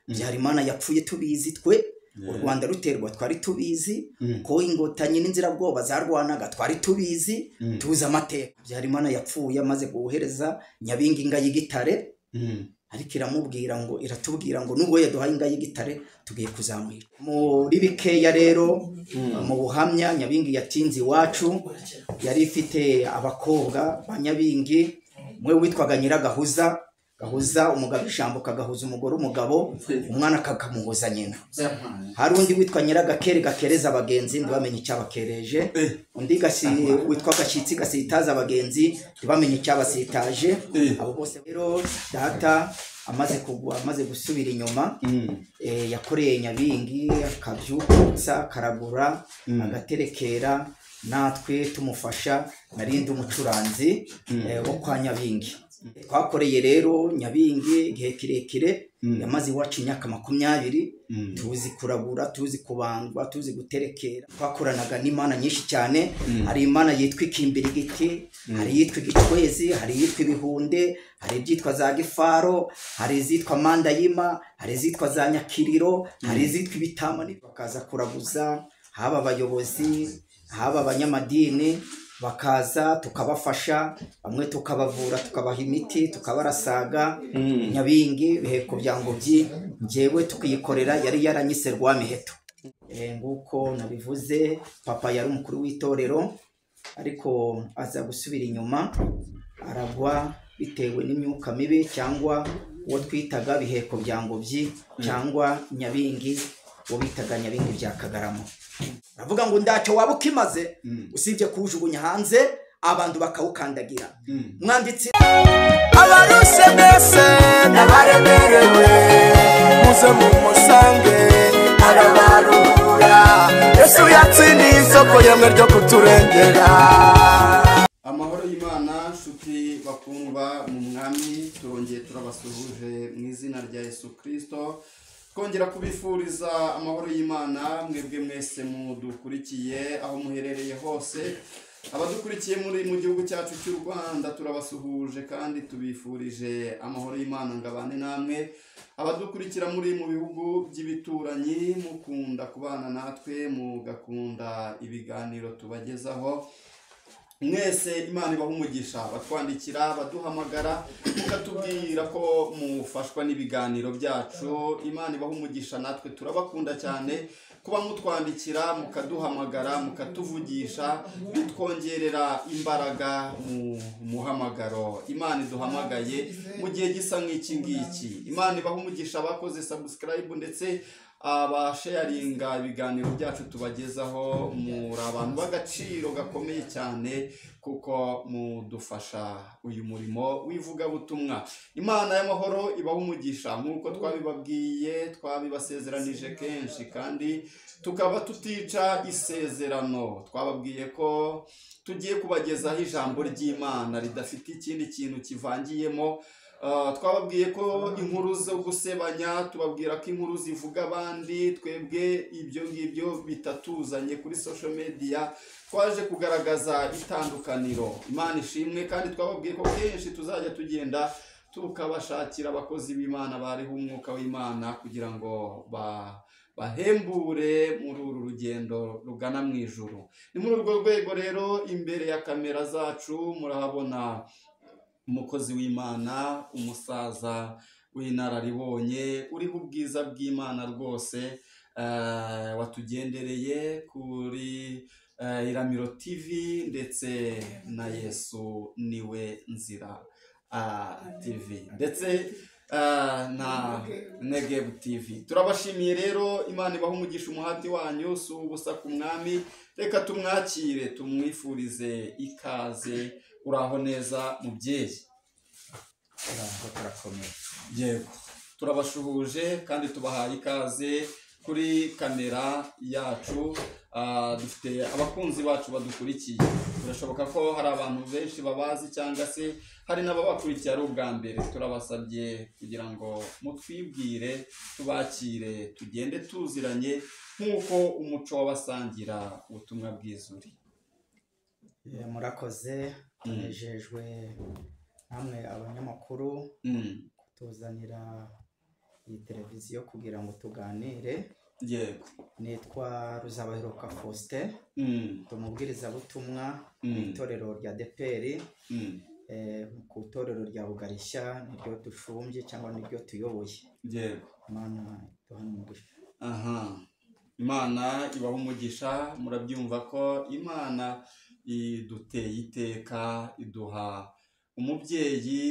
Byarimana yapfuye tubizi twe u Rwanda ruterwa twari tubizi ko ingotanyi n'inzirabwoba zarwanaga twari tubizi tuzi amateka. Byarimana yapfuye amaze guhereza Nyabingi inga y'igitare ariko iratubwira ngo nubwo yaduhaye inga y'igitare tugiye kuzamwira muri bikeya. Rero mu buhamya Nyabingi yatinze iwacu yari ifite abakobwa ba Nyabingi, mwe witwaga Nyiragahuza, gahuza umugabo ijambo kagahuza umugabo umwana kakamuhuza nyina. Hari undi witwa Nyiragakere gakereza abagenzi ntibamenye icyabakereje, undi witwa Gashyitsi gasitaza abagenzi ntibamenye icyabasitaje. Abo bose rero data amaze gusubira inyuma yakoreye Nyabingi akabyukutsa karagura agaterekera, natwe tumufasha. Narindi umucuranzi wo kwa Nyabingi. Twakoreye rero Nyabingi igihe kirekire, yamaze iwacu imyaka 20, tuzi kuragura, tuzi kubangwa, tuzi guterekera. Twakoranaga n'Imana nyinshi cyane. Hari Imana yitwa Ikimbirigiti, hari yitwa Igicwezi, hari yitwa Ibihunde, hari ibyitwa za Gifaro, hari izitwa Mandayima, hari izitwa za Nyakiriro, hari izitwa Ibitama. Bakaza kuraguza, haba abayobozi haba abanyamadini bakaza tukabafasha, bamwe tukabavura, tukabaha imiti, tukabarasaga. Nyabingi biheko bya Ngobyi njyewe tukiyikorera yari yaranyise Rwamiheto. Nguko nabivuze, papa yari umukuru w'itorero ariko aza gusubira inyuma aragwa bitewe n'imyuka mibi, cyangwa uwo twitaga biheko bya Ngobyi cyangwa Nyabingi, uwo bitaga Nyabingi bya Kagarama. Aravuga ngo ndacyo waba ukimaze usibye kujugunya hanze abantu bakawukandagira. Mwanditsi abaruse mbese n'abaremerewe muze mumusange arabarura. Yesu yatsindiye isoko yemwe ryo kuturengera. Amahoro y'Imana nshuti bakundwa mu mwami, turongeye turabasuhuje mu izina rya Yesu Kristo. Kongera kubifuriza amahoro y'Imana mwebwe mwese mudukurikiye aho muherereye hose. Abadukurikiye muri mu gihugu cyacu cy'u Rwanda turabasuhuje kandi tubifurije amahoro y'Imana ngabane namwe. Abadukurikira muri mu bihugu by'ibituranyi mukunda kubana natwe, mugakunda ibiganiro tubagezaho, mwese Imana ibaha umugisha. Batwandikira, baduhamagara mukatubwira ko mufashwa n'ibiganiro byacu, Imana ibaha umugisha. Natwe turabakunda cyane kuba mutwandikira, mukaduhamagara, mukatuvugisha, bitwongerera imbaraga mu muhamagaro Imana iduhamagaye mu gihe gisa nk'iki ngiki. Imana ibaha umugisha abakoze subscribe ndetse abasharinga ibiganiro byacu tubagezaho. Muri abantu b'agaciro gakomeye cyane kuko mudufasha uyu murimo w'ivugabutumwa. Imana y'amahoro ibaha umugisha nk'uko twabibabwiye, twabibasezeranije kenshi kandi tukaba tutica isezerano. Twababwiye ko tugiye kubagezaho ijambo ry'Imana ridafite ikindi kintu kivangiyemo. Twababwiye ko inkuru zo gusebanya, tubabwira ko inkuru zivuga abandi, twebwe ibyo ngibyo bitatuzanye kuri social media. Twaje kugaragaza itandukaniro. Imana ishimwe. Kandi twababwiye ko kenshi tuzajya tugenda tukabashakira abakozi b'Imana bariho umwuka w'Imana kugira ngo bahembure muri uru rugendo rugana mu ijuru. Ni muri urwo rwego rero imbere ya kamera zacu murahabona umukozi w'Imana, umusaza w'inararibonye uriho ubwiza bw'Imana rwose, watugendereye kuri Iramiro TV ndetse na Yesu niwe nzira TV ndetse na Negebu TV. Turabashimiye rero, Imana ibaha umugisha. Umuhati wanyu si ubusa ku mwami. Reka tumwakire, tumwifurize ikaze. Uraho neza mubyeyi? Turakomeye. Yego, turabashuhuje kandi tubahaye ikaze kuri kamera yacu. Dufite abakunzi bacu badukurikiye. Birashoboka ko hari abantu benshi babazi cyangwa se hari n'ababakurikiye ari ubwa mbere. Turabasabye kugira ngo mutwibwire, tubakire, tugende tuziranye nk'uko umuco w'abasangira ubutumwa bw'izuri. Murakoze, tunejejwe namwe abanyamakuru kutuzanira iyi televiziyo kugira ngo tuganire. Yego. Nitwa Ruzabaheruka Faustin, umubwirizabutumwa mu itorero rya DPR, ku itorero rya Bugarishya, niryo dushumbye cyangwa niryo tuyoboye. Yego. Imana iduha umugisha. Aha. Imana ibaha umugisha. Murabyumva ko Imana iduteye iteka, iduha umubyeyi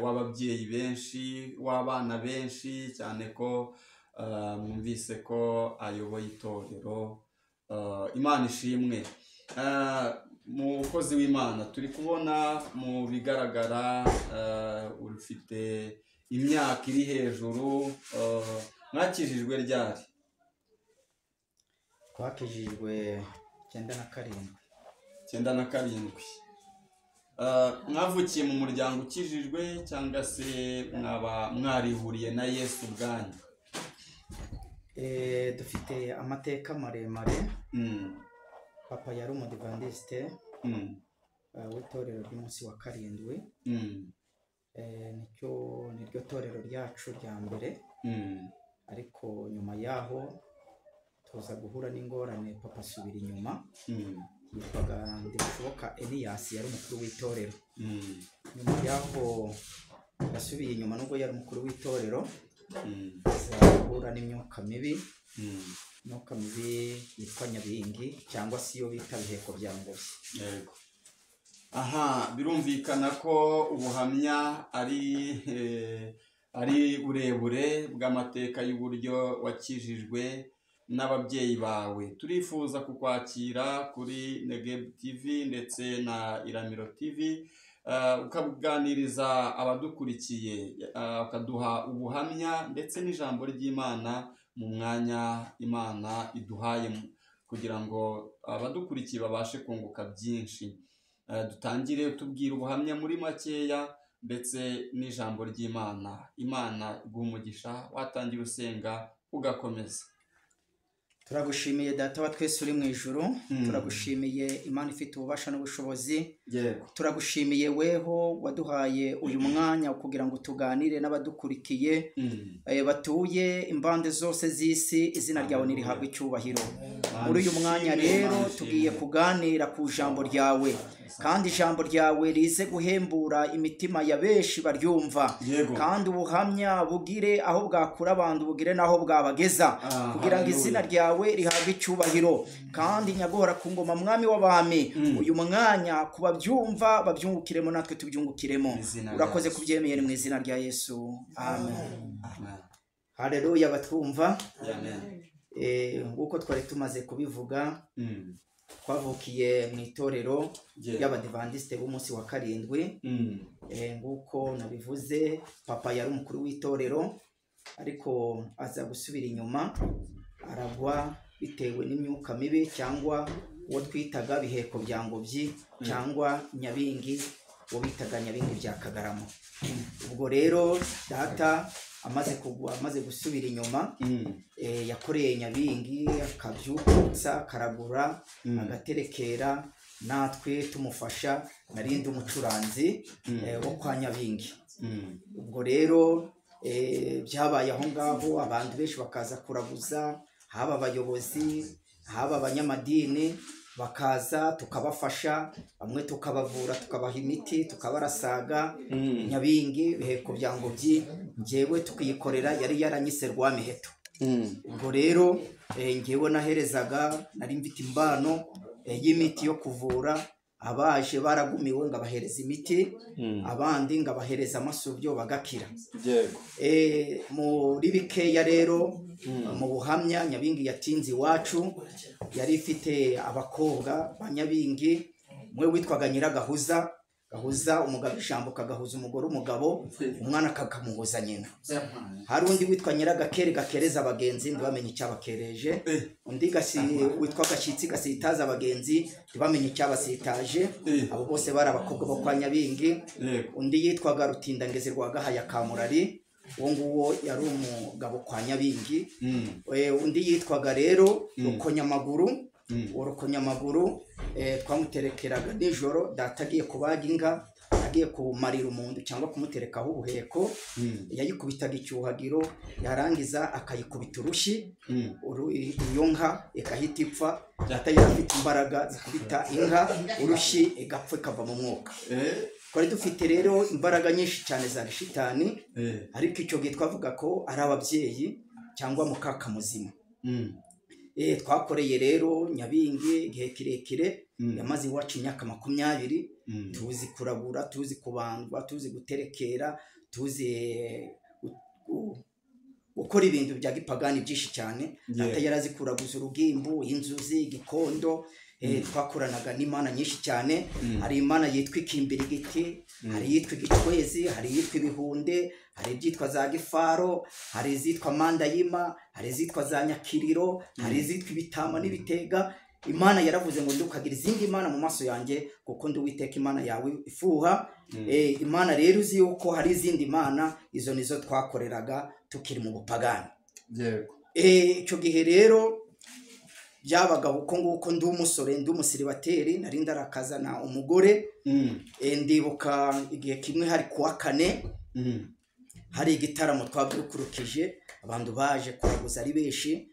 w'ababyeyi benshi, w'abana benshi, cyane ko mwumvise ko ayoboye itorero. Imana ishimwe. Mukozi w'Imana, turi kubona mu bigaragara ufite imyaka iri hejuru. Mwakijijwe ryari? Twakijijwe 97. 97. Mwavukiye mu muryango ukijijwe cyangwa se mwaba mwarihuriye na Yesu ubwanyu? Dufite amateka maremare. Papa yari umudivandiste w'itorero ry'umunsi wa karindwi. Niryo torero ryacu rya mbere. Ariko nyuma yaho tuza guhura n'ingorane, papa asubira inyuma. Yitwaga Ndibushoboka Elias, yari umukuru w'itorero. Nyuma yaho yasubiye inyuma nubwo yari umukuru w'itorero, azahura n'imyuka mibi. Imyuka mibi yitwa Nyabingi cyangwa se iyo bita Biheko bya Ngozi. Yego. Aha, birumvikana ko ubuhamya ari burebure bw'amateka y'uburyo wakijijwe n'ababyeyi bawe. Turifuza kukwakira kuri Negebu TV ndetse na Iramiro TV, ukaganiriza abadukurikiye, ukaduha ubuhamya ndetse n'ijambo ry'Imana mu mwanya Imana iduhaye, kugira ngo abadukurikiye babashe kunguka byinshi. Dutangire tubwira ubuhamya muri makeya ndetse n'ijambo ry'Imana. Imana iguha umugisha. Watangira usenga ugakomeza. Turagushimiye Data wa twese uri mu ijuru. Turagushimiye Imana ifite ububasha n'ubushobozi. Yego. Turagushimiye weho waduhaye uyu mwanya kugira ngo tuganire n'abadukurikiye batuye impande zose z'isi. Izina ryawe nirihabwe icyubahiro. Muri uyu mwanya rero tugiye kuganira ku ijambo ryawe, kandi ijambo ryawe rize guhembura imitima ya benshi baryumva. Kandi ubuhamya bugire aho bwakura abantu, bugire naho bwabageza, kugira ngo izina ryawe rihabwe icyubahiro. Kandi nyagora ku ngoma mwami w'abami, uyu mwanya kuba byumva babyungukiremo, natwe tubyungukiremo. Urakoze kubyemeye mu izina rya Yesu. Amen. Haleluya. Batwumva. Amen. Nguko twari tumaze kubivuga, twavukiye mu itorero y'abadivandiste b'umunsi wa karindwi. Nguko nabivuze, papa yari umukuru w'itorero, ariko aza gusubira inyuma, aragwa bitewe n'imyuka mibi, cyangwa uwo twitaga Biheko bya Ngobyi cyangwa Nyabingi, uwo bitaga Nyabingi bya Kagarama. Ubwo rero data amaze kugwa, amaze gusubira inyuma, yakoreye Nyabingi, akabyukutsa, karagura, agaterekera, natwe tumufasha. Narindi umucuranzi wo kwa Nyabingi. Ubwo rero byabaye aho ngaho, abantu benshi bakaza kuraguza, haba abayobozi, haba abanyamadini, bakaza tukabafasha, bamwe tukabavura, tukabaha imiti, tukabarasaga. Nyabingi Biheko bya Ngobyi njyewe tukiyikorera, yari yaranyise Rwamiheto. Ubwo rero njyewe naherezaga, nari mfite imbano y'imiti yo kuvura. Abaje baragumiwe ngabahereza imiti, abandi ngabahereza amasubyo bagakira. Muri bikeya rero mu buhamya, Nyabingi yatinze iwacu, yari ifite abakobwa ba Nyabingi. Mwe witwaga Nyiragahuza, gahuza umugabo ijambo, kagahuza umugore umugabo, umwana kakamuhuza nyina. Hari undi witwa Nyiragakere, gakereza abagenzi ntibamenye icyabakereje. Undi witwa Gashyitsi, gasitaza abagenzi ntibamenye icyabasitaje. Abo bose bari abakobwa bo kwa Nyabingi. Undi yitwaga Rutindangezi rwa Gahaya ka Murari, uwo nguwo yari umugabo kwa Nyabingi. Undi yitwaga rero Rukonyamaguru. Urukonyamaguru twamuterekeraga nijoro, data agiye kubaga inka, agiye kumarira umuntu cyangwa kumuterekaho ubuheko yayikubitaga icyuhagiro yarangiza akayikubita urushyi iyo nka igahita ipfa atari afite imbaraga zikubita inka urushyi igapfa ikava mu mwuka. Twari dufite rero imbaraga nyinshi cyane za gishitani ariko icyo gihe twavuga ko ari ababyeyi cyangwa mukaka muzima. Twakoreye rero Nyabingi igihe kirekire yamaze iwacu imyaka 20 tuzi kuragura tuzi kubandwa tuzi guterekera tuzi gukora ibintu bya gipagani byinshi cyane atari yarazi kuraguza urugimbu inzuzi igikondo. Twakoranaga n'Imana nyinshi cyane hari Imana yitwa Ikimbirigiti hari yitwa Igicwezi hari yitwa Ibihunde hari ibyitwa za Gifaro hari izitwa Mandayima hari izitwa za Nyakiriro hari izitwa Ibitama n'Ibitega. Imana yaravuze ngo ndukagira izindi Imana mu maso yanjye kuko ndi Uwiteka Imana yawe ifuha. Imana rero uzi yuko hari izindi Imana izo nizo twakoreraga tukiri mu bupagani. Icyo gihe rero byabaga uko nguko ndi umusore ndi umusiribateri nari ndarakazana umugore. Ndibuka igihe kimwe hari kuwa kane hari igitaramo twabyukurukije abantu baje kuraguza ari benshi.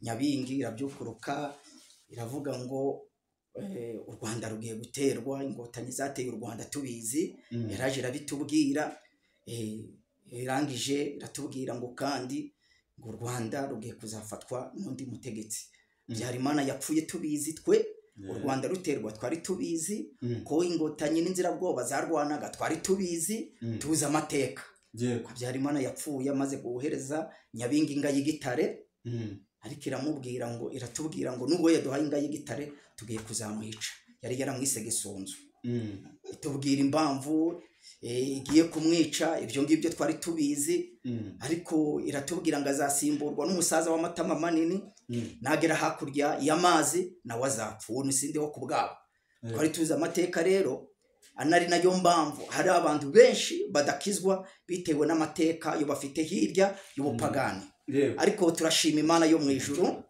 Nyabingi irabyukuruka iravuga ngo u Rwanda rugiye guterwa ingotanyi zateye u Rwanda tubizi. Yaraje irabitubwira irangije iratubwira ngo kandi ngo u Rwanda rugiye kuzafatwa n'undi mutegetsi. Byarimana yapfuye tubizi twe u Rwanda ruterwa twari tubizi ko ingotanyi n'inzirabwoba zarwanaga twari tubizi tuzi amateka. Byarimana yapfuye amaze guhereza Nyabingi inga y'igitare ariko iratubwira ngo nubwo yaduhaye inga y'igitare tugiye kuzamwica. Yari yaramwise Gisunzu itubwira impamvu igiye kumwica. Ibyo ngibyo twari tubizi ariko iratubwira ngo azasimburwa n'umusaza w'amatama manini nagera hakurya y'amazi nawe azapfa uwo nisindeho ku bwabo. Twari tuzi amateka rero anari nayo mpamvu hari abantu benshi badakizwa bitewe n'amateka yo bafite hirya y'ubupagani. Ariko turashima Imana yo mu ijuru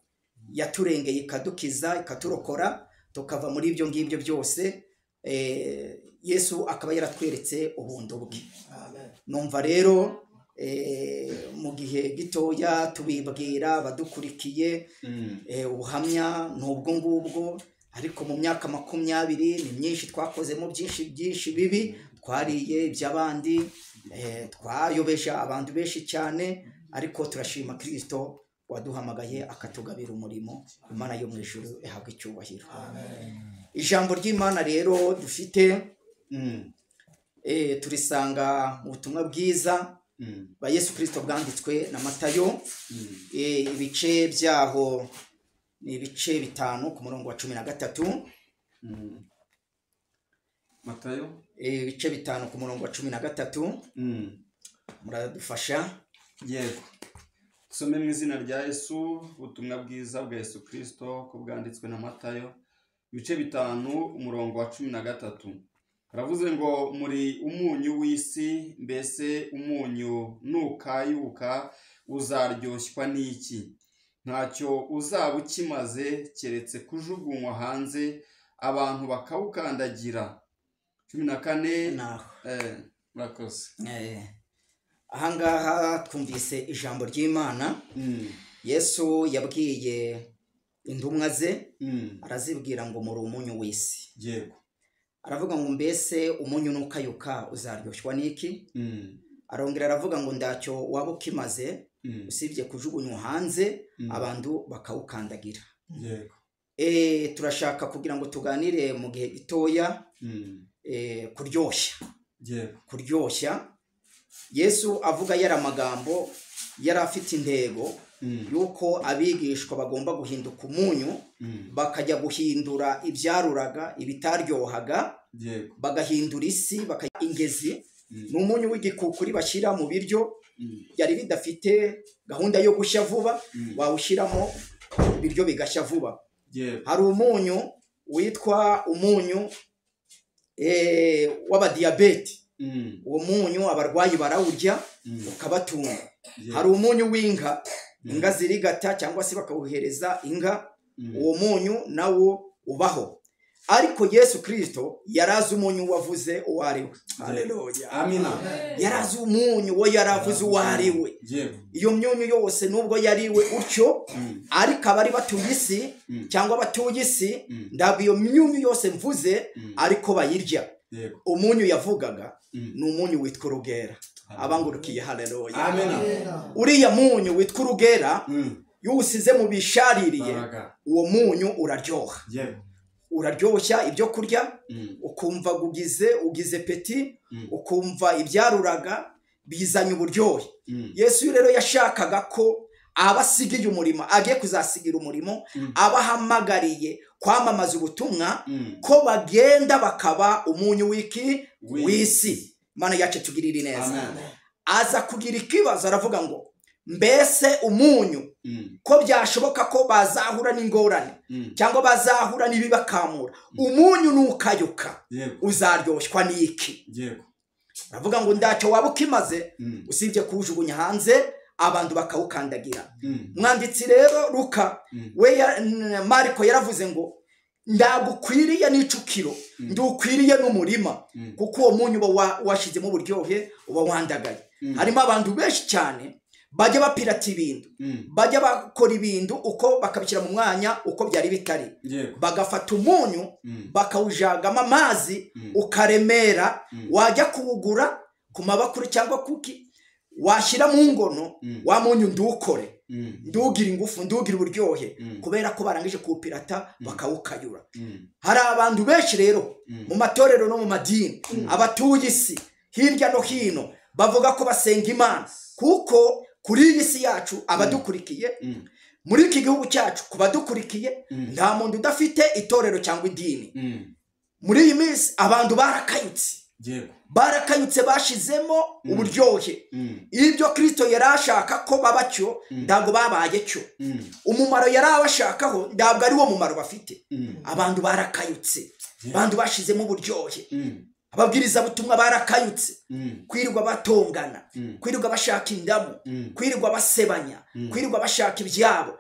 yaturengeye ikadukiza ikaturokora tukava muri ibyo ngibyo byose. Yesu akaba yaratweretse ubuntu bwe. Numva rero mu gihe gitoya tubibwira badukurikiye ubuhamya n'ubwo ngubwo ariko mu myaka 20 ni myinshi twakozemo byinshi bibi twariye iby'abandi twayobeje abantu benshi cyane ariko turashima Kristo waduhamagaye akatugabira umurimo. Imana yo mu ijuru ihabwa icyubahiro. Ijambo ry'Imana rero dufite turisanga mu butumwa bwiza ba Yesu Kristo bwanditswe na Matayo. Ibice byaho ni ibice 5 ku murongo wa 13. Matayo ibice 5 ku murongo wa 13. Muradufasha? Yego. Some mu izina rya Yesu ubutumwa bwiza bwa Yesu Kristo ko bwanditswe na Matayo ibice 5 umurongo wa 13. Aravuze ngo muri umunyu w'isi mbese umunyu nukayuka uzaryoshywa n'iki? Ntacyo uzaba ukimaze keretse kujugunywa hanze abantu bakawukandagira. 14. Murakoze. Ahangaha twumvise ijambo ry'Imana. Yesu yabwiye intumwa ze arazibwira ngo muri umunyu w'isi. Yego. Aravuga ngo mbese umunyu nukayuka uzaryoshwa n'iki? Arongera aravuga ngo ndacyo waba ukimaze usibye kujugunywa hanze abantu bakawukandagira. Yego. Turashaka kugira ngo tuganire mu gihe gitoya kuryoshya. Yego. Kuryoshya. Yesu avuga yari amagambo yari afite intego yuko abigishwa bagomba guhinduka umunyu bakajya guhindura ibyaruraga ibitaryohaga bagahindura isi ingezi. N'umunyu w'igikukuri bashyira mu biryo byari bidafite gahunda yo gushya vuba wawushyiramo ibiryo bigashya vuba. Hari umunyu witwa umunyu w'abadiyabete. Uwo munyu abarwayi barawurya ukabatunga. Hari umunyu w'inka inga zirigata cyangwa se bakawuhereza inka. Uwo munyu nawo ubaho. ariko Yesu Kristo yarazi umunyu wavuze uwo ari we. Haleluya, amina. yarazi umunyu wo yaravuze uwo ari we. Iyo myunyu yose nubwo yariwe utyo, ariko abari batuye isi cyangwa batuye isi ndabwo iyo myunyu yose mvuze ariko bayirya. Umunyu yavugaga ni umunyu witwa urugera. Abangurukiye haleluya, amina. Uriya munyu witwa urugera yusize mu bishaririye, uwo munyu uraryoha. Uraryoshya ibyo kurya, ukumva ugize peti, ukumva ibyaruraga bizanye uburyohe. Yesu rero yashakaga ko abasigiye umurimo, agiye kuzasigira umurimo, abahamagariye kwamamaza ubutumwa ko bagenda bakaba umunyu w'isi. Mana yacu tugirire neza. Aza kugira ikibazo aravuga ngo mbese umunyu ko byashoboka ko bazahura n'ingorane cyangwa bazahura n'ibibakamura, umunyu nukayuka uzaryoshwa n'iki? Aravuga ngo ndacyo waba ukimaze usibye kuwujugunya hanze abantu bakawukandagira. Mwanditsi rero Luka we Mariko yaravuze ngo ndagukwiriye n'icukiro, ndukwiriye n'umurima, kuko uwo munyu washizemo uburyohe uba wandagaye. Harimo abantu benshi cyane bajya bapirata ibintu, bajya bakora ibintu uko bakabishyira mu mwanya uko byari bitari. Bagafata umunyu bakawujagamo amazi ukaremera, wajya kuwugura ku mabakuru cyangwa kuki, washyira mu ngono wa munyu ndukore, ndugira ingufu, ndugira uburyohe, kubera ko barangije kuwupirata bakawukayura. Hari abantu benshi rero mu matorero no mu madini, abatuye isi hirya no hino bavuga ko basenga Imana, kuko kuri iyi si yacu abadukurikiye, muri iki gihugu cyacu kubadukurikiye, nta muntu udafite itorero cyangwa idini. Muri iyi minsi abantu barakayutse, bashizemo uburyohe. Ibyo Kristo yarashaka ko babacyo ntabwo babaye cyo, umumaro yarabashakaho ntabwo ari wo mumaro bafite. Abantu barakayutse, abantu bashizemo uburyohe. Ababwiriza butumwa barakayutse, kwirirwa batongana, kwirirwa bashaka indamu, kwirirwa basebanya, kwirirwa bashaka ibyabo.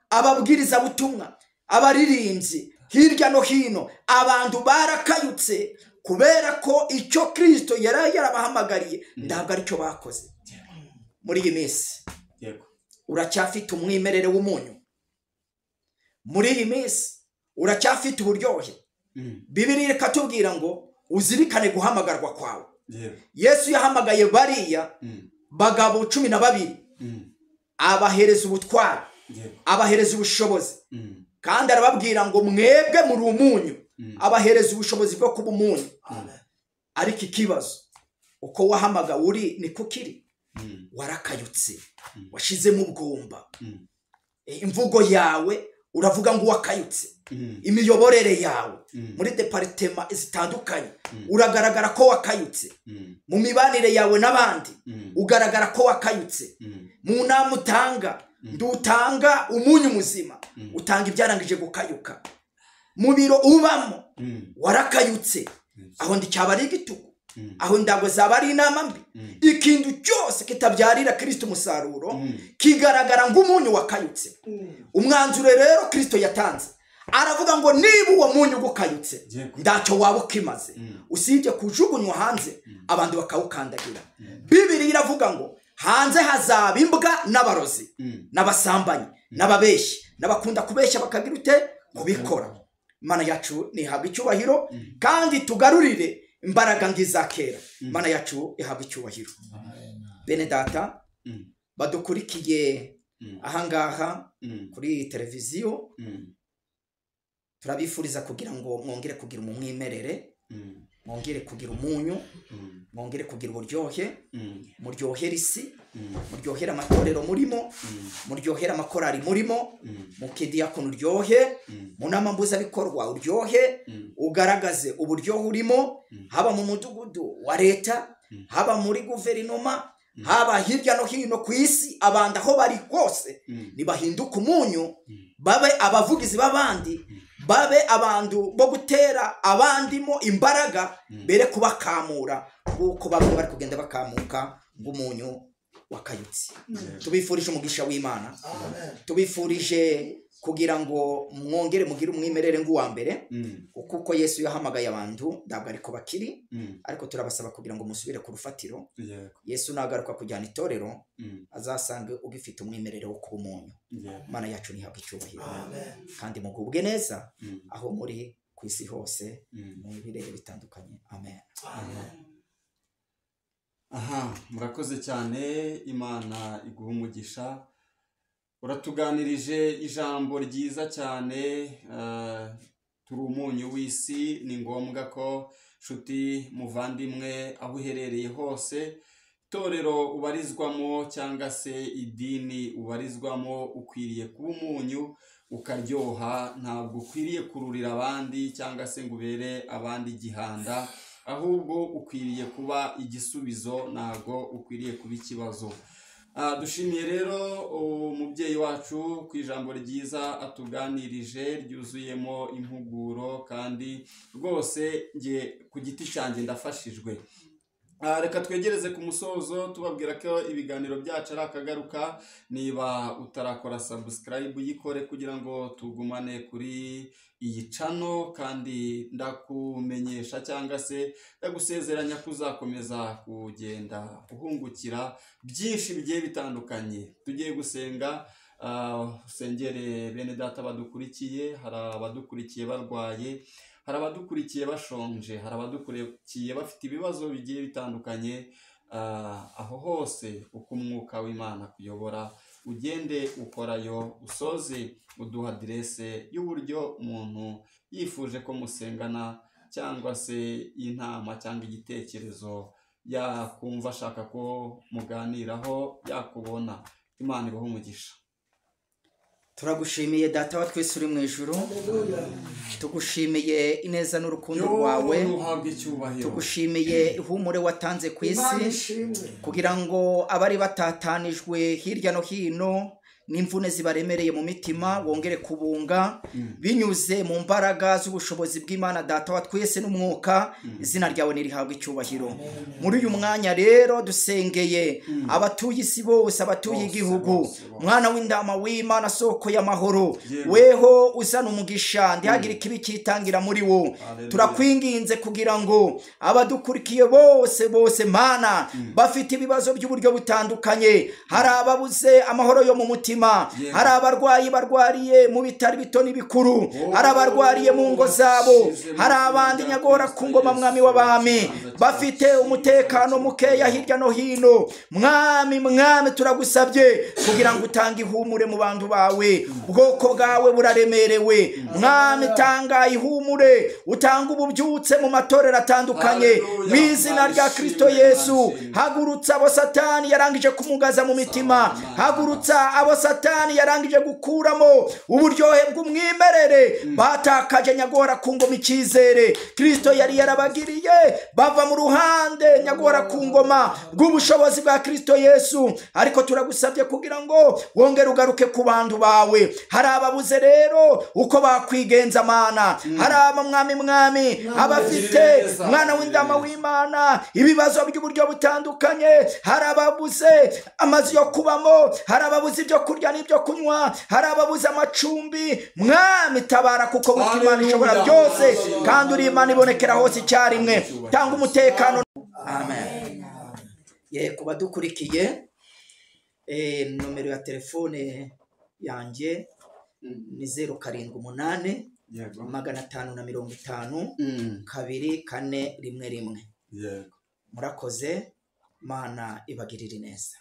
Ababwiriza butumwa, abaririmbyi hirya no hino, abantu barakayutse kubera ko icyo Kristo yarabahamagariye ntabwo ari cyo bakoze. Muri iyi minsi uracyafite umwimerere w'umunyu, muri iyi minsi uracyafite uburyohe. Bibiliya ikatubwira ngo uzirikane guhamagarwa kwawe. Yesu yahamagaye bariya bagabo 12, abahereza ubutwari, abahereza ubushobozi, kandi arababwira ngo mwebwe muri umunyu, abahereza ubushobozi bwo kuba umunyu. Ariko ikibazo uko wahamagawe uri niko kiri, warakayutse, washizemo ubwumba. Imvugo yawe uravuga ngo wakayutse, imiyoborere yawe muri departema zitandukanye uragaragara ko wakayutse, mu mibanire yawe n'abandi ugaragara ko wakayutse, mu nama utanga umunyu muzima, utanga ibyarangije gukayuka, mu biro ubamo warakayutse. Aho ndicyaba ari igitugu, aho ndago zaba ari inama mbi. Ikintu cyose kitabyarira Kristo umusaruro kigaragara ng'umunyu wakayutse. Umwanzuro rero Kristo yatanze aravuga ngo niba uwo munyu gukayutse ndacyo waba ukimaze, usibye kujugunywa hanze abantu bakawukandagira. Bibiliya iravuga ngo hanze hazaba imbwa n'abarozi n'abasambanyi n'ababeshyi n'abakunda kubeshya bakagira ute kubikora. Mana yacu nihabwa icyubahiro, kandi tugarurire imbaraga ngiza kera. Mana yacu ihabwa icyubahiro. Bene data badukurikiye ahangaha kuri televiziyo, turabifuriza kugira ngo mwongere kugira umwimerere, mwongere kugira umunyu, mwongere kugira uburyohe, muryohera isi, muryohera amatorero murimo, muryohera amakorari murimo, mukidiyakoni uryohe, mu nama mpuzabikorwa uryohe, ugaragaze uburyohe urimo, haba mu mudugudu wa leta, haba muri guverinoma, haba hirya no hino ku isi. Abandi aho bari hose nibahinduka umunyu, babe abavugizi b'abandi, babe abantu bo gutera abandimo imbaraga, bere kubakamura kuko bamwe bari kugenda bakamuka ng'umunyu wakayutse. Tubifurije umugisha w'Imana, tubifurije kugira ngo mwongere mugire umwimerere ng'uwa mbere, kuko Yesu yahamagaye abantu ntabwo ariko bakiri, ariko turabasaba kugira ngo musubire ku rufatiro. Yesu nagaruka kujyana itorero azasange ugifite umwimerere wo kuba umunyu. Imana yacu nihabwe icyubahiro, kandi mugubwe neza aho muri ku isi hose mu birere bitandukanye. Amen. Aha, murakoze cyane, Imana iguha umugisha. Uratuganirije ijambo ryiza cyane, turi umunyu w'isi. Ni ngombwa ko nshuti muvandimwe aho uherereye hose, itorero ubarizwamo cyangwa se idini ubarizwamo, ukwiriye kuba umunyu ukaryoha. Ntabwo ukwiriye kururira abandi cyangwa se ngo ubere abandi igihanda, ahubwo ukwiriye kuba igisubizo, ntabwo ukwiriye kuba ikibazo. Dushimiye rero umubyeyi wacu ku ijambo ryiza atuganirije ryuzuyemo impuguro, kandi rwose nge ku giti cyanjye ndafashijwe. Reka twegereze ku musozo tubabwira ko ibiganiro byacu ari akagaruka. Niba utarakora subscribe uyikore kugira ngo tugumane kuri iyi channel, kandi ndakumenyesha cyangwa se ndagusezeranya kuzakomeza kugenda uhungukira byinshi bigiye bitandukanye. Tugiye gusenga, usengere bene data badukurikiye. Hari abadukurikiye barwaye, hari abadukurikiye bashonje, hari abadukurikiye bafite ibibazo bigiye bitandukanye. Aho hose uko umwuka w'Imana kuyobora, ugende ukorayo, usoze uduha adresse y'uburyo umuntu yifuje ko musengana, cyangwa se inama cyangwa igitekerezo yakumva ashaka ko muganiraho yakubona. Imana ibahe umugisha. Turagushimiye data wa twese uri mu ijuru, tugushimiye ineza n'urukundo rwawe, tugushimiye ihumure watanze ku isi kugira ngo abari batatanijwe hirya no hino n'imvune zibaremereye mu mitima wongere kubunga binyuze mu mbaraga z'ubushobozi bw'Imana data wa twese n'umwuka. Izina ryawe nirihabwe icyubahiro. Muri uyu mwanya rero dusengeye abatuye isi bose, abatuye igihugu. Mwana w'indama w'Imana, soko y'amahoro, weho uzana umugisha, ntihagire ikibi kitangira muri wo. Turakwinginze kugira ngo abadukurikiye bose Mana bafite ibibazo by'uburyo butandukanye. Hari ababuze amahoro yo mu mutima, hari abarwayi barwariye mu bitari bito n'ibikuru, hari abarwariye mu ngo zabo, hari abandi nyagora ku ngoma mwami w'abami bafite umutekano mukeya hirya no hino. Mwami turagusabye kugira ngo utange ihumure mu bantu bawe. Ubwoko bwawe buraremerewe. Mwami tanga ihumure, utanga ububyutse mu matorero atandukanye mu izina rya Kristo Yesu. Hagurutsa abo Satani yarangije kumugaza mu mitima, hagurutsa abo Satani yarangije gukuramo uburyohe bw'umwimerere batakaje nyagora ku ngoma icyizere Kristo yari yarabagiriye, bava mu ruhande nyagora ku ngoma bw'ubushobozi bwa Kristo Yesu. Ariko turagusabye kugira ngo wongere ugaruke ku bantu bawe. Hari ababuze rero uko bakwigenza Mana, hari mwami abafite mwana w'indama w'Imana ibibazo by'uburyo butandukanye, hari ababuze amazi yo kubamo, hari ababuze ibyo kurya n'ibyo kunywa, hari ababuze amacumbi. Mwami tabara, kuko Imana ishobora byose kandi uri Imana ibonekera hose icyarimwe. Tanga umutekano. Amen. Kuba dukurikiye, nomero ya telefone yanjye ni 078 550 241. Murakoze, Mana ibagirire neza.